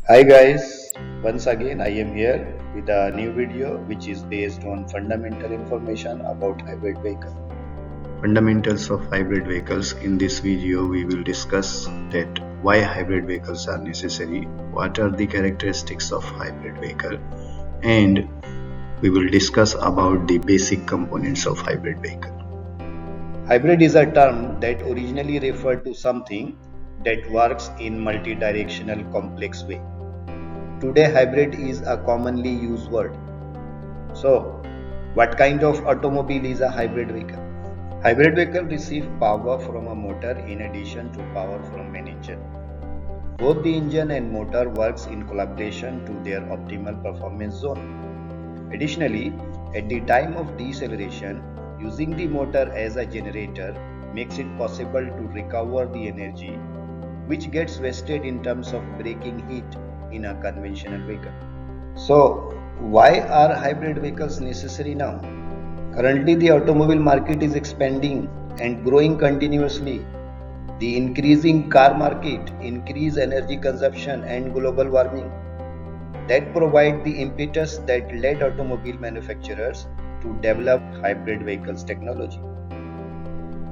Hi guys, once again I am here with a new video which is based on fundamental information about hybrid vehicle. Fundamentals of hybrid vehicles. In this video we will discuss that why hybrid vehicles are necessary, what are the characteristics of hybrid vehicle, and we will discuss about the basic components of hybrid vehicle. Hybrid is a term that originally referred to something that works in multi-directional complex way. Today hybrid is a commonly used word. So, what kind of automobile is a hybrid vehicle? Hybrid vehicle receive power from a motor in addition to power from an engine. Both the engine and motor works in collaboration to their optimal performance zone. Additionally, at the time of deceleration, using the motor as a generator makes it possible to recover the energy which gets wasted in terms of braking heat in a conventional vehicle. So, why are hybrid vehicles necessary now? Currently, the automobile market is expanding and growing continuously. The increasing car market, increased energy consumption, and global warming that provide the impetus that led automobile manufacturers to develop hybrid vehicles technology.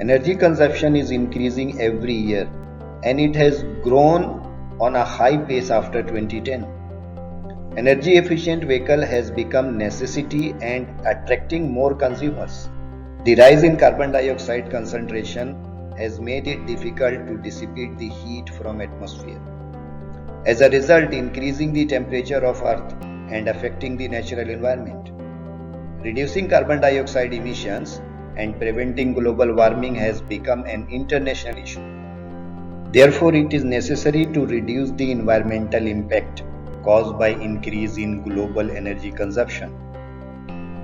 Energy consumption is increasing every year and it has grown on a high pace after 2010. Energy efficient vehicle has become necessity and attracting more consumers. The rise in carbon dioxide concentration has made it difficult to dissipate the heat from atmosphere. As a result, increasing the temperature of Earth and affecting the natural environment. Reducing carbon dioxide emissions and preventing global warming has become an international issue. Therefore, it is necessary to reduce the environmental impact caused by increase in global energy consumption.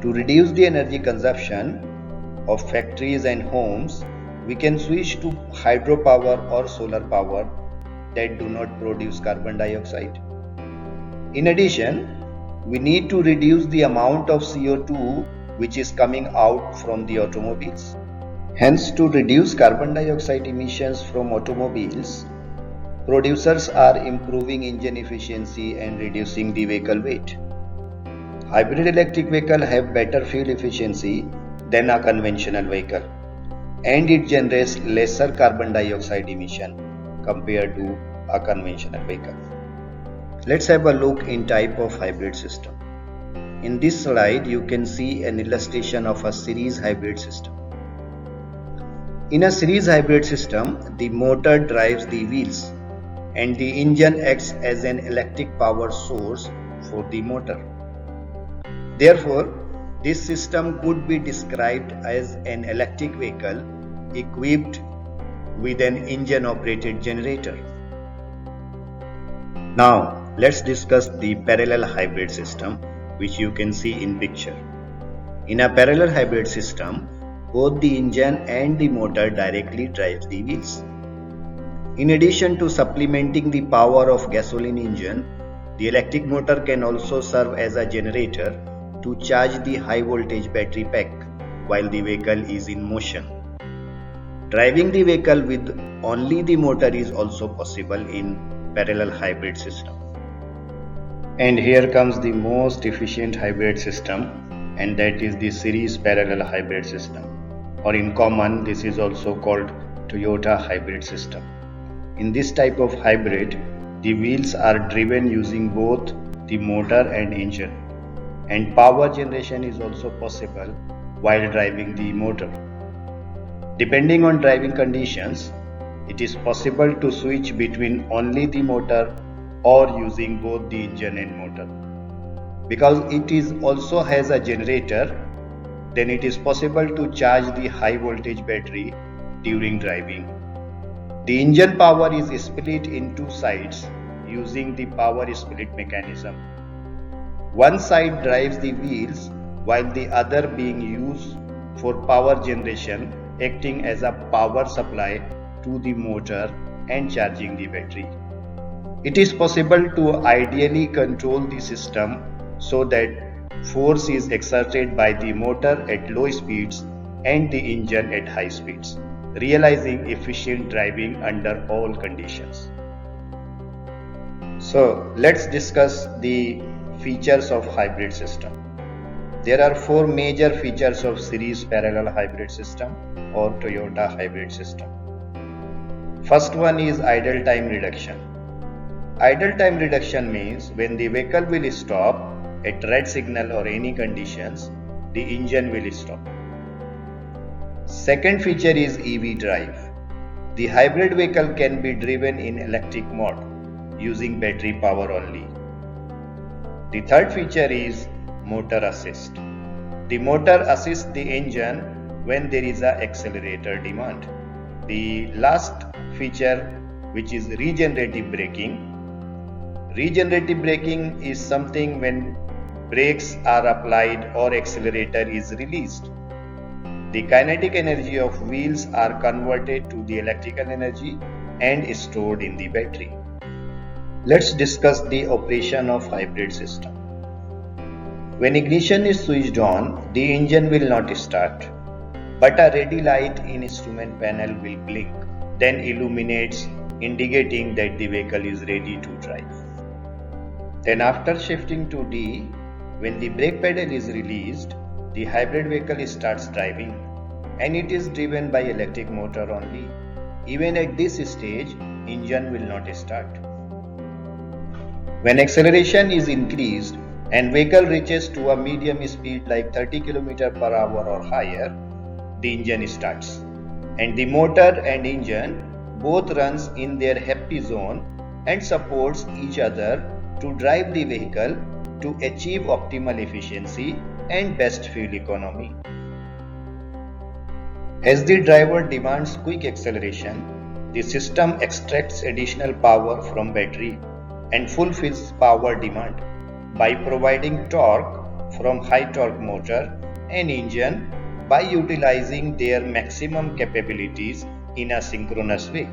To reduce the energy consumption of factories and homes, we can switch to hydropower or solar power that do not produce carbon dioxide. In addition, we need to reduce the amount of CO2 which is coming out from the automobiles. Hence, to reduce carbon dioxide emissions from automobiles, producers are improving engine efficiency and reducing the vehicle weight. Hybrid electric vehicle have better fuel efficiency than a conventional vehicle and it generates lesser carbon dioxide emission compared to a conventional vehicle. Let's have a look in type of hybrid system. In this slide, you can see an illustration of a series hybrid system. In a series hybrid system, the motor drives the wheels and the engine acts as an electric power source for the motor. Therefore, this system could be described as an electric vehicle equipped with an engine operated generator. Now, let's discuss the parallel hybrid system which you can see in picture. In a parallel hybrid system, both the engine and the motor directly drive the wheels. In addition to supplementing the power of gasoline engine, the electric motor can also serve as a generator to charge the high voltage battery pack while the vehicle is in motion. Driving the vehicle with only the motor is also possible in parallel hybrid system. And here comes the most efficient hybrid system, and that is the series parallel hybrid system, or in common this is also called Toyota hybrid system. In this type of hybrid, the wheels are driven using both the motor and engine, and power generation is also possible while driving the motor. Depending on driving conditions, it is possible to switch between only the motor or using both the engine and motor. Because it is also has a generator, then it is possible to charge the high voltage battery during driving. The engine power is split in two sides using the power split mechanism. One side drives the wheels while the other being used for power generation, acting as a power supply to the motor and charging the battery. It is possible to ideally control the system so that force is exerted by the motor at low speeds and the engine at high speeds, realizing efficient driving under all conditions. So let's discuss the features of hybrid system. There are four major features of series parallel hybrid system or Toyota hybrid system. First one is idle time reduction. Idle time reduction means when the vehicle will stop at red signal or any conditions, the engine will stop. Second feature is EV drive. The hybrid vehicle can be driven in electric mode using battery power only. The third feature is motor assist. The motor assists the engine when there is a accelerator demand. The last feature, which is regenerative braking. Regenerative braking is something when brakes are applied or accelerator is released. The kinetic energy of wheels are converted to the electrical energy and stored in the battery. Let's discuss the operation of hybrid system. When ignition is switched on, the engine will not start, but a ready light in instrument panel will blink, then illuminates, indicating that the vehicle is ready to drive. Then after shifting to D, when the brake pedal is released, the hybrid vehicle starts driving, and it is driven by electric motor only. Even at this stage, engine will not start. When acceleration is increased and vehicle reaches to a medium speed like 30 km per hour or higher, the engine starts, and the motor and engine both runs in their happy zone and supports each other to drive the vehicle to achieve optimal efficiency and best fuel economy. As the driver demands quick acceleration, the system extracts additional power from battery and fulfills power demand by providing torque from high torque motor and engine by utilizing their maximum capabilities in a synchronous way.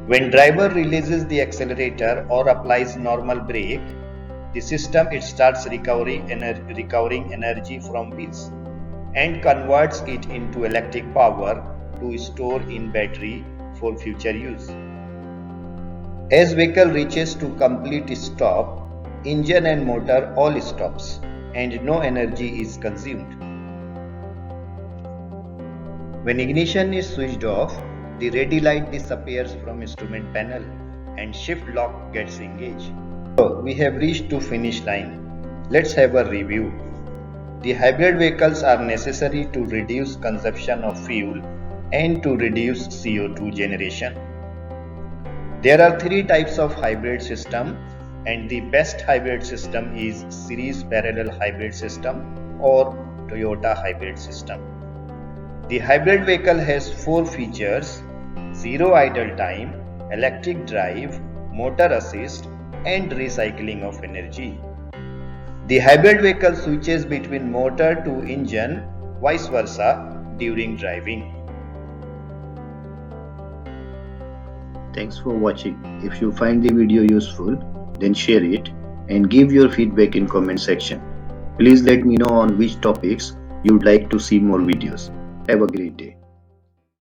When driver releases the accelerator or applies normal brake, the system starts recovering energy from wheels and converts it into electric power to store in battery for future use. As vehicle reaches to complete stop, engine and motor all stops and no energy is consumed. When ignition is switched off, the ready light disappears from instrument panel and shift lock gets engaged. So we have reached to finish line. Let's have a review. The hybrid vehicles are necessary to reduce consumption of fuel and to reduce CO2 generation. There are three types of hybrid system, and the best hybrid system is series parallel hybrid system or Toyota hybrid system. The hybrid vehicle has four features: zero idle time, electric drive, motor assist, and recycling of energy. The hybrid vehicle switches between motor to engine, vice versa, during driving. Thanks for watching. If you find the video useful, then share it and give your feedback in comment section. Please let me know on which topics you'd like to see more videos. Have a great day.